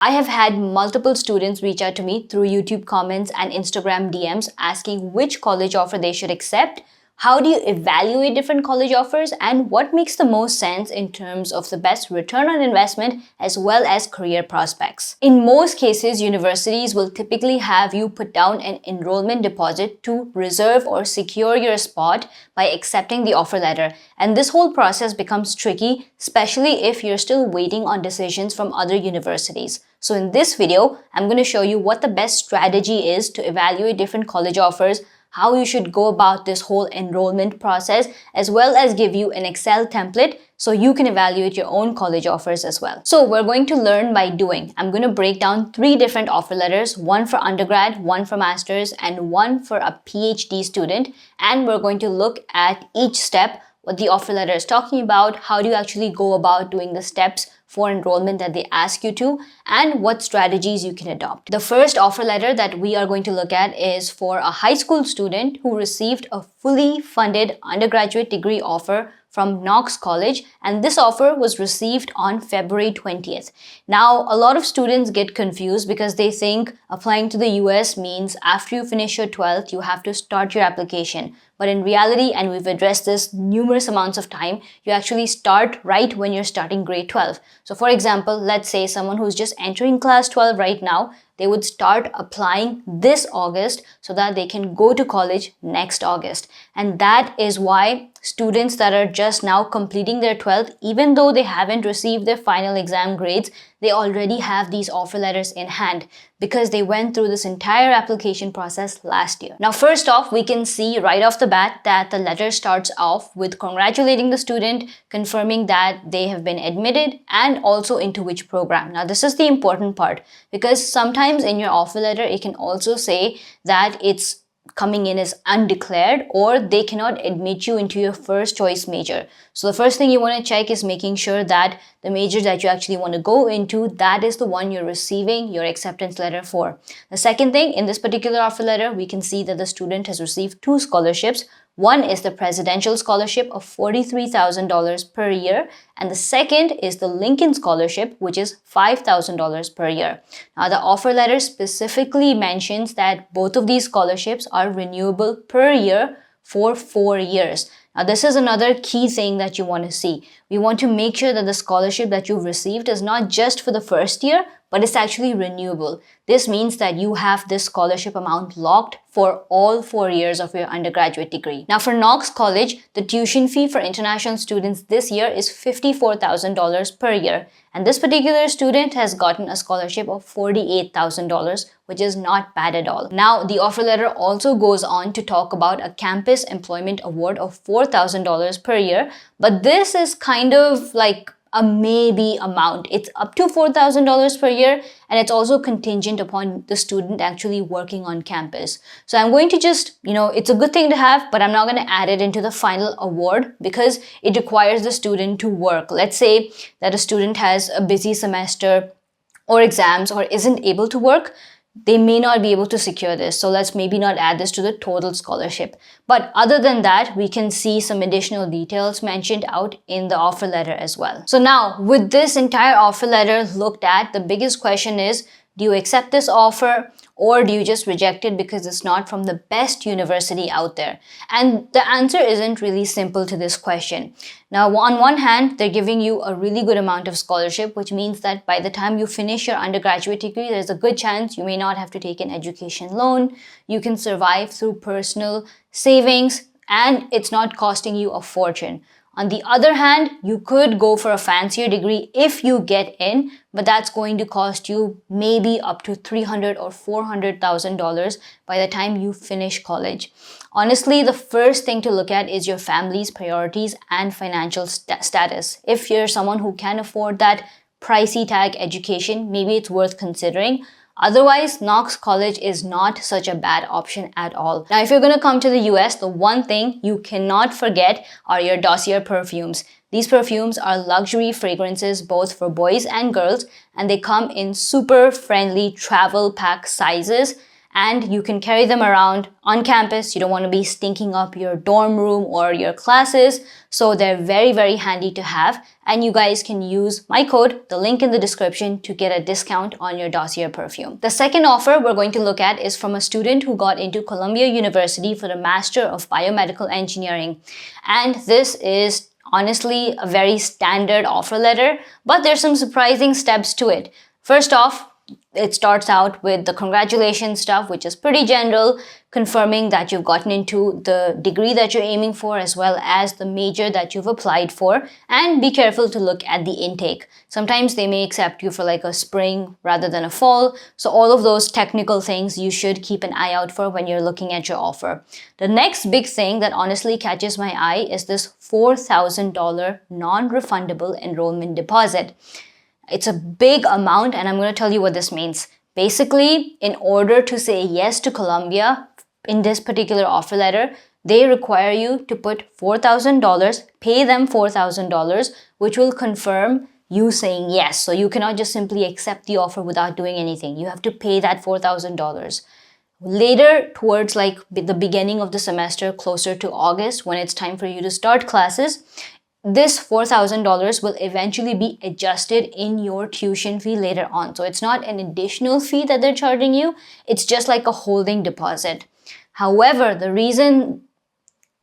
I have had multiple students reach out to me through YouTube comments and Instagram DMs asking which college offer they should accept. How do you evaluate different college offers, and what makes the most sense in terms of the best return on investment as well as career prospects? In most cases, universities will typically have you put down an enrollment deposit to reserve or secure your spot by accepting the offer letter. And this whole process becomes tricky, especially if you're still waiting on decisions from other universities. So in this video, I'm going to show you what the best strategy is to evaluate different college offers, how you should go about this whole enrollment process, as well as give you an Excel template so you can evaluate your own college offers as well. So we're going to learn by doing. I'm going to break down 3 different offer letters, one for undergrad, one for master's, and one for a PhD student. And we're going to look at each step, what the offer letter is talking about, how do you actually go about doing the steps for enrollment that they ask you to, and what strategies you can adopt. The first offer letter that we are going to look at is for a high school student who received a fully funded undergraduate degree offer from Knox College, and this offer was received on February 20th. Now, a lot of students get confused because they think applying to the US means after you finish your 12th, you have to start your application. But in reality, and we've addressed this numerous amounts of time, you actually start right when you're starting grade 12. So for example, let's say someone who's just entering class 12 right now, they would start applying this August so that they can go to college next August. And that is why students that are just now completing their 12th, even though they haven't received their final exam grades, they already have these offer letters in hand because they went through this entire application process last year. Now, first off, we can see right off the bat that the letter starts off with congratulating the student, confirming that they have been admitted and also into which program. Now, this is the important part because sometimes in your offer letter, it can also say that it's coming in as undeclared or they cannot admit you into your first choice major. So the first thing you want to check is making sure that the major that you actually want to go into, that is the one you're receiving your acceptance letter for. The second thing, in this particular offer letter, we can see that the student has received 2 scholarships. One is the Presidential Scholarship of $43,000 per year, and the second is the Lincoln Scholarship, which is $5,000 per year. Now, the offer letter specifically mentions that both of these scholarships are renewable per year for 4 years. Now, this is another key thing that you want to see. We want to make sure that the scholarship that you've received is not just for the first year, but it's actually renewable. This means that you have this scholarship amount locked for all 4 years of your undergraduate degree. Now, for Knox College, the tuition fee for international students this year is $54,000 per year. And this particular student has gotten a scholarship of $48,000, which is not bad at all. Now, the offer letter also goes on to talk about a campus employment award of $4,000 per year, but this is kind of like a maybe amount. It's up to $4,000 per year, and it's also contingent upon the student actually working on campus. So I'm going to just, it's a good thing to have, but I'm not going to add it into the final award because it requires the student to work. Let's say that a student has a busy semester or exams or isn't able to work. They may not be able to secure this. So let's maybe not add this to the total scholarship. But other than that, we can see some additional details mentioned out in the offer letter as well. So now, with this entire offer letter looked at, the biggest question is, do you accept this offer or do you just reject it because it's not from the best university out there? And the answer isn't really simple to this question. Now, on one hand, they're giving you a really good amount of scholarship, which means that by the time you finish your undergraduate degree, there's a good chance you may not have to take an education loan. You can survive through personal savings, and it's not costing you a fortune. On the other hand, you could go for a fancier degree if you get in, but that's going to cost you maybe up to $300,000 or $400,000 by the time you finish college. Honestly, the first thing to look at is your family's priorities and financial status. If you're someone who can afford that pricey tag education, maybe it's worth considering. Otherwise, Knox College is not such a bad option at all. Now, if you're going to come to the US, the one thing you cannot forget are your Dossier perfumes. These perfumes are luxury fragrances both for boys and girls, and they come in super friendly travel pack sizes. and you can carry them around on campus. You don't want to be stinking up your dorm room or your classes, so they're very, very handy to have, and you guys can use my code, the link in the description, to get a discount on your Dossier perfume. The second offer we're going to look at is from a student who got into Columbia University for the Master of Biomedical Engineering, and this is honestly a very standard offer letter, but there's some surprising steps to it. First off, it starts out with the congratulations stuff, which is pretty general, confirming that you've gotten into the degree that you're aiming for as well as the major that you've applied for, and be careful to look at the intake. Sometimes they may accept you for like a spring rather than a fall, so all of those technical things you should keep an eye out for when you're looking at your offer. The next big thing that honestly catches my eye is this $4,000 non-refundable enrollment deposit. It's a big amount, and I'm going to tell you what this means. Basically, in order to say yes to Columbia in this particular offer letter, they require you to put $4,000, pay them $4,000, which will confirm you saying yes. So you cannot just simply accept the offer without doing anything. You have to pay that $4,000. Later, towards like the beginning of the semester, closer to August, when it's time for you to start classes, this $4,000 will eventually be adjusted in your tuition fee later on. So it's not an additional fee that they're charging you. It's just like a holding deposit. However, the reason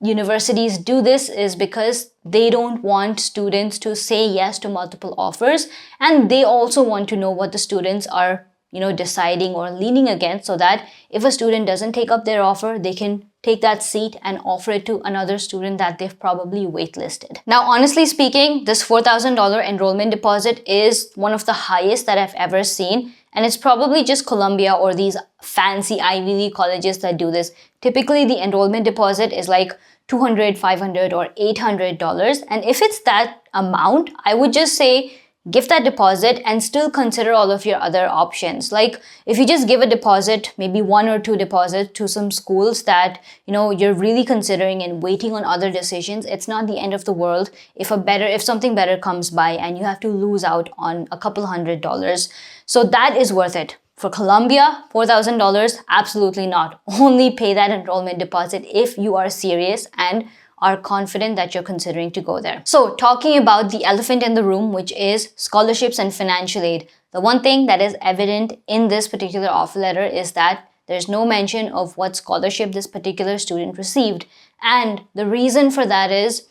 universities do this is because they don't want students to say yes to multiple offers, and they also want to know what the students are deciding or leaning against, so that if a student doesn't take up their offer, they can take that seat and offer it to another student that they've probably waitlisted. Now, honestly speaking, this $4,000 enrollment deposit is one of the highest that I've ever seen, and it's probably just Columbia or these fancy Ivy League colleges that do this. Typically, the enrollment deposit is like $200, $500, or $800, and if it's that amount, I would just say give that deposit and still consider all of your other options. Like if you just give a deposit, maybe 1 or 2 deposits to some schools that you're really considering and waiting on other decisions, it's not the end of the world if something better comes by and you have to lose out on a couple $100. So that is worth it. For Columbia, $4,000, absolutely not. Only pay that enrollment deposit if you are serious and are confident that you're considering to go there. So talking about the elephant in the room, which is scholarships and financial aid. The one thing that is evident in this particular offer letter is that there's no mention of what scholarship this particular student received. And the reason for that is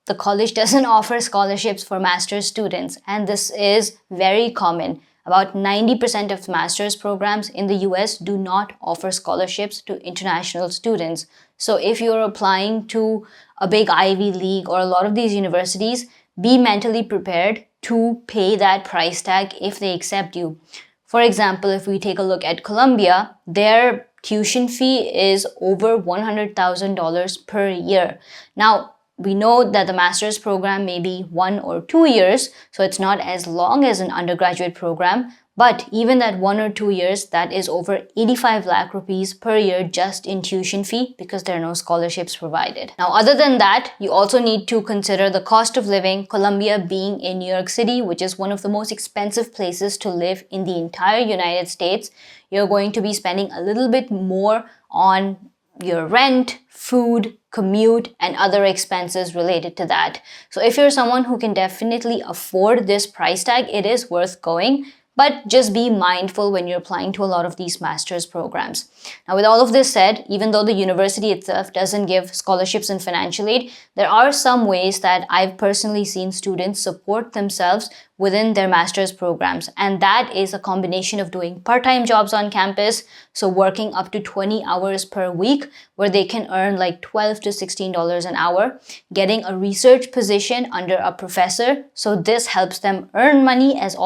the college doesn't offer scholarships for master's students. And this is very common. About 90% of master's programs in the US do not offer scholarships to international students. So if you're applying to a big Ivy League or a lot of these universities, be mentally prepared to pay that price tag if they accept you. For example, if we take a look at Columbia, their tuition fee is over $100,000 per year. Now, we know that the master's program may be 1 or 2 years, so it's not as long as an undergraduate program. But even that 1 or 2 years, that is over 85 lakh rupees per year just in tuition fee because there are no scholarships provided. Now, other than that, you also need to consider the cost of living. Columbia being in New York City, which is one of the most expensive places to live in the entire United States, you're going to be spending a little bit more on your rent, food, commute, and other expenses related to that. So if you're someone who can definitely afford this price tag, it is worth going. But just be mindful when you're applying to a lot of these master's programs. Now, with all of this said, even though the university itself doesn't give scholarships and financial aid, there are some ways that I've personally seen students support themselves within their master's programs. And that is a combination of doing part-time jobs on campus, so working up to 20 hours per week, where they can earn like $12 to $16 an hour, getting a research position under a professor, so this helps them earn money and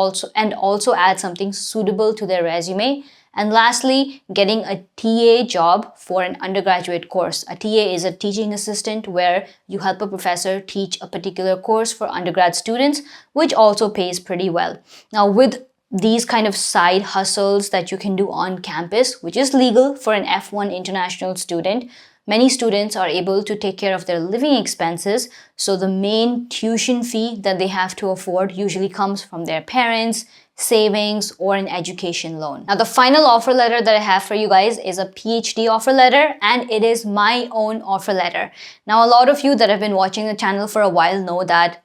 also add something suitable to their resume. And lastly, getting a TA job for an undergraduate course. A TA is a teaching assistant where you help a professor teach a particular course for undergrad students, which also pays pretty well. Now, with these kind of side hustles that you can do on campus, which is legal for an F1 international student, many students are able to take care of their living expenses. So the main tuition fee that they have to afford usually comes from their parents, savings, or an education loan. Now, the final offer letter that I have for you guys is a PhD offer letter, and it is my own offer letter. Now, a lot of you that have been watching the channel for a while know that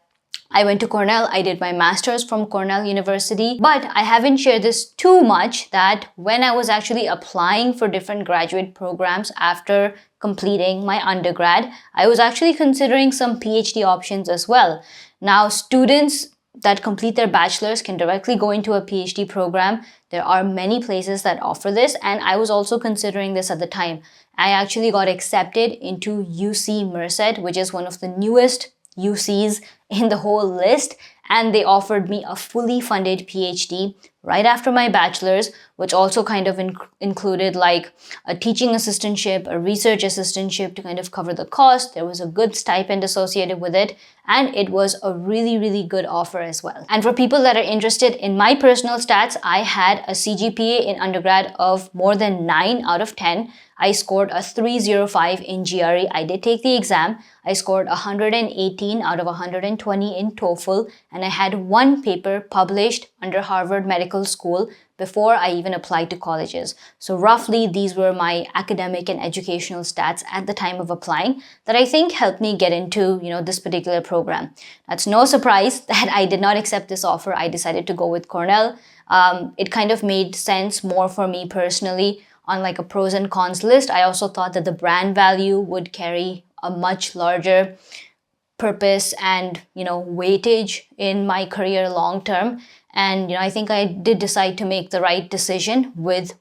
I went to Cornell, I did my master's from Cornell University, but I haven't shared this too much that when I was actually applying for different graduate programs after completing my undergrad, I was actually considering some PhD options as well. Now, students that complete their bachelor's can directly go into a PhD program. There are many places that offer this, and I was also considering this at the time. I actually got accepted into UC Merced, which is one of the newest UCs in the whole list, and they offered me a fully funded PhD right after my bachelor's, which also kind of included like a teaching assistantship, a research assistantship to kind of cover the cost. There was a good stipend associated with it, and it was a really, really good offer as well. And for people that are interested in my personal stats, I had a CGPA in undergrad of more than 9 out of 10. I scored a 305 in GRE. I did take the exam. I scored 118 out of 120 in TOEFL, and I had one paper published under Harvard Medical School before I even applied to colleges. So roughly, these were my academic and educational stats at the time of applying that I think helped me get into, this particular program. That's no surprise that I did not accept this offer. I decided to go with Cornell. It kind of made sense more for me personally on like a pros and cons list. I also thought that the brand value would carry a much larger purpose and weightage in my career long term. And I think I did decide to make the right decision with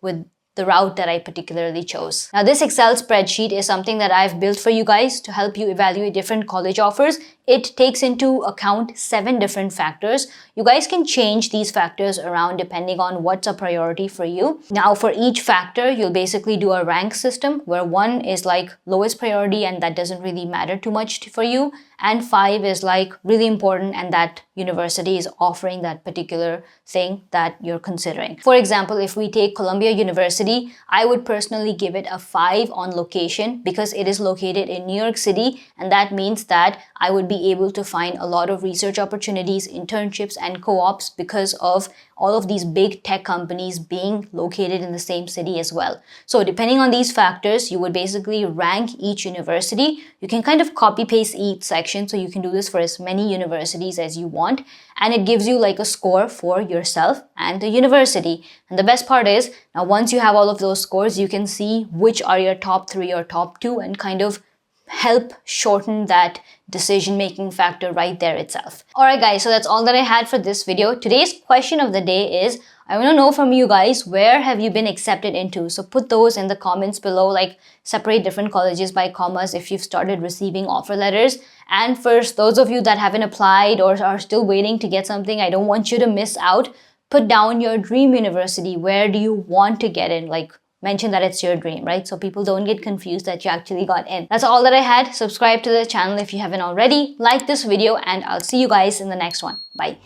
the route that I particularly chose. Now, this Excel spreadsheet is something that I've built for you guys to help you evaluate different college offers. It takes into account 7 different factors. You guys can change these factors around depending on what's a priority for you. Now, for each factor, you'll basically do a rank system where 1 is like lowest priority and that doesn't really matter too much for you. And 5 is like really important and that university is offering that particular thing that you're considering. For example, if we take Columbia University, I would personally give it a 5 on location because it is located in New York City, and that means that I would be able to find a lot of research opportunities, internships, and co-ops because of all of these big tech companies being located in the same city as well. So depending on these factors, you would basically rank each university. You can kind of copy paste each section, so you can do this for as many universities as you want, and it gives you like a score for yourself and the university. And the best part is, now once you have all of those scores, you can see which are your top 3 or top 2 and kind of help shorten that decision-making factor right there itself. Alright guys, so that's all that I had for this video. Today's question of the day is, I want to know from you guys, where have you been accepted into? So put those in the comments below, like separate different colleges by commas if you've started receiving offer letters. And first, those of you that haven't applied or are still waiting to get something, I don't want you to miss out. Put down your dream university. Where do you want to get in? Like, mention that it's your dream, right? So people don't get confused that you actually got in. That's all that I had. Subscribe to the channel if you haven't already. Like this video, and I'll see you guys in the next one. Bye.